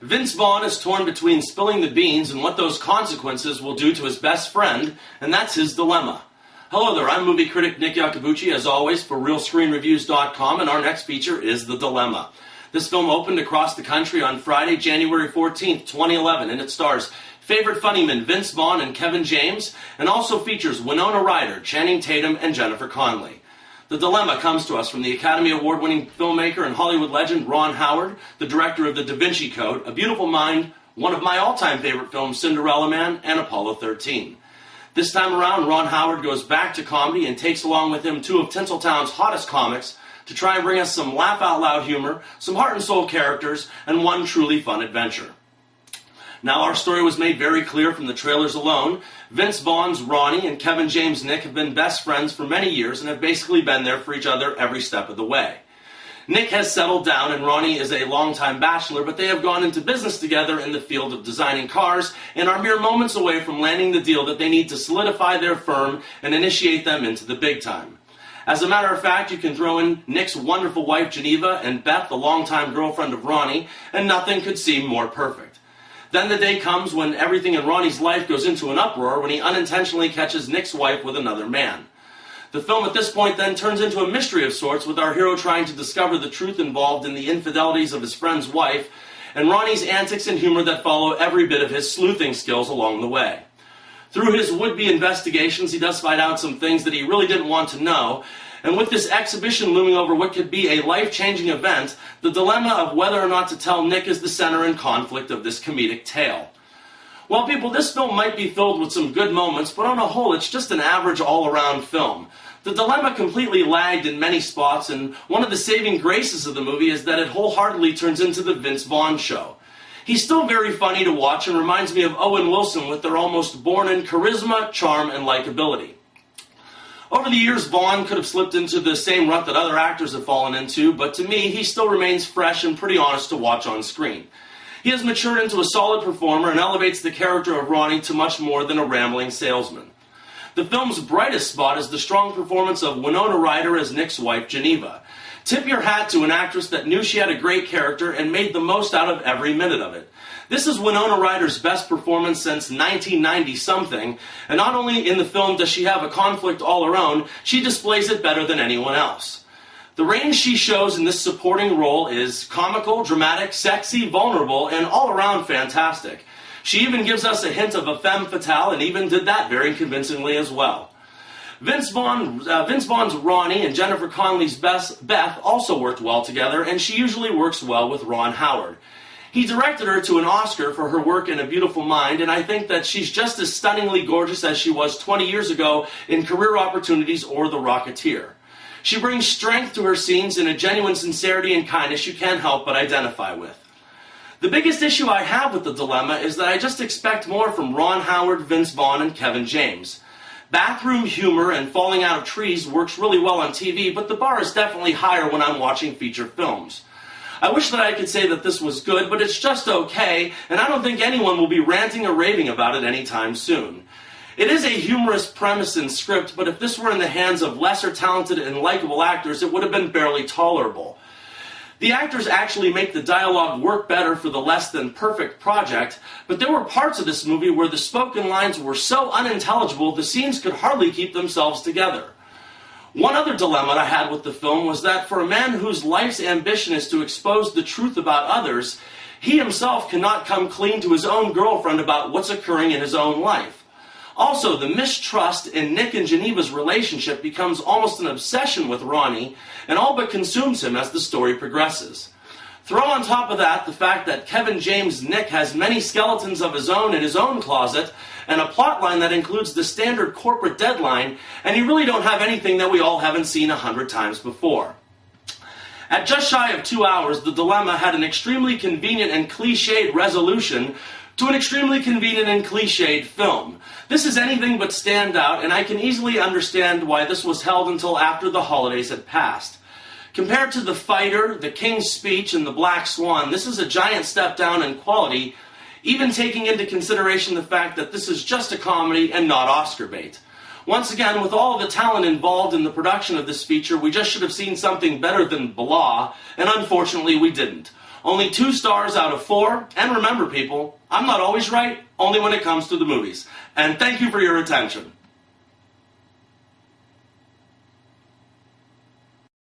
Vince Vaughn is torn between spilling the beans and what those consequences will do to his best friend, and that's his dilemma. Hello there, I'm movie critic Nick Yacobucci, as always, for RealScreenReviews.com, and our next feature is The Dilemma. This film opened across the country on Friday, January 14th, 2011, and it stars favorite funnymen Vince Vaughn and Kevin James, and also features Winona Ryder, Channing Tatum, and Jennifer Connelly. The Dilemma comes to us from the Academy Award-winning filmmaker and Hollywood legend Ron Howard, the director of The Da Vinci Code, A Beautiful Mind, one of my all-time favorite films, Cinderella Man, and Apollo 13. This time around, Ron Howard goes back to comedy and takes along with him two of Tinseltown's hottest comics to try and bring us some laugh-out-loud humor, some heart-and-soul characters, and one truly fun adventure. Now, our story was made very clear from the trailers alone. Vince Vaughn's Ronnie and Kevin James' Nick have been best friends for many years and have basically been there for each other every step of the way. Nick has settled down and Ronnie is a longtime bachelor, but they have gone into business together in the field of designing cars and are mere moments away from landing the deal that they need to solidify their firm and initiate them into the big time. As a matter of fact, you can throw in Nick's wonderful wife Geneva and Beth, the longtime girlfriend of Ronnie, and nothing could seem more perfect. Then the day comes when everything in Ronnie's life goes into an uproar when he unintentionally catches Nick's wife with another man. The film at this point then turns into a mystery of sorts, with our hero trying to discover the truth involved in the infidelities of his friend's wife, and Ronnie's antics and humor that follow every bit of his sleuthing skills along the way. Through his would-be investigations, he does find out some things that he really didn't want to know, and with this exhibition looming over what could be a life-changing event, the dilemma of whether or not to tell Nick is the center and conflict of this comedic tale. Well, people, this film might be filled with some good moments, but on a whole, it's just an average all-around film. The dilemma completely lagged in many spots, and one of the saving graces of the movie is that it wholeheartedly turns into the Vince Vaughn show. He's still very funny to watch and reminds me of Owen Wilson with their almost born-in charisma, charm, and likability. Over the years, Vaughn could have slipped into the same rut that other actors have fallen into, but to me, he still remains fresh and pretty honest to watch on screen. He has matured into a solid performer and elevates the character of Ronnie to much more than a rambling salesman. The film's brightest spot is the strong performance of Winona Ryder as Nick's wife, Geneva. Tip your hat to an actress that knew she had a great character and made the most out of every minute of it. This is Winona Ryder's best performance since 1990-something, and not only in the film does she have a conflict all her own, she displays it better than anyone else. The range she shows in this supporting role is comical, dramatic, sexy, vulnerable, and all-around fantastic. She even gives us a hint of a femme fatale, and even did that very convincingly as well. Vince Vaughn's Ronnie and Jennifer Connelly's Beth also worked well together, and she usually works well with Ron Howard. He directed her to an Oscar for her work in A Beautiful Mind, and I think that she's just as stunningly gorgeous as she was 20 years ago in Career Opportunities or The Rocketeer. She brings strength to her scenes and a genuine sincerity and kindness you can't help but identify with. The biggest issue I have with The Dilemma is that I just expect more from Ron Howard, Vince Vaughn, and Kevin James. Bathroom humor and falling out of trees works really well on TV, but the bar is definitely higher when I'm watching feature films. I wish that I could say that this was good, but it's just okay, and I don't think anyone will be ranting or raving about it anytime soon. It is a humorous premise and script, but if this were in the hands of lesser talented and likable actors, it would have been barely tolerable. The actors actually make the dialogue work better for the less than perfect project, but there were parts of this movie where the spoken lines were so unintelligible the scenes could hardly keep themselves together. One other dilemma I had with the film was that for a man whose life's ambition is to expose the truth about others, he himself cannot come clean to his own girlfriend about what's occurring in his own life. Also, the mistrust in Nick and Geneva's relationship becomes almost an obsession with Ronnie and all but consumes him as the story progresses. Throw on top of that the fact that Kevin James' Nick has many skeletons of his own in his own closet and a plotline that includes the standard corporate deadline, and you really don't have anything that we all haven't seen 100 times before. At just shy of 2 hours, The Dilemma had an extremely convenient and cliched resolution to an extremely convenient and cliched film. This is anything but stand out, and I can easily understand why this was held until after the holidays had passed. Compared to The Fighter, The King's Speech, and The Black Swan, this is a giant step down in quality, even taking into consideration the fact that this is just a comedy and not Oscar bait. Once again, with all the talent involved in the production of this feature, we just should have seen something better than blah, and unfortunately we didn't. Only 2 stars out of 4, and remember people, I'm not always right, only when it comes to the movies. And thank you for your attention.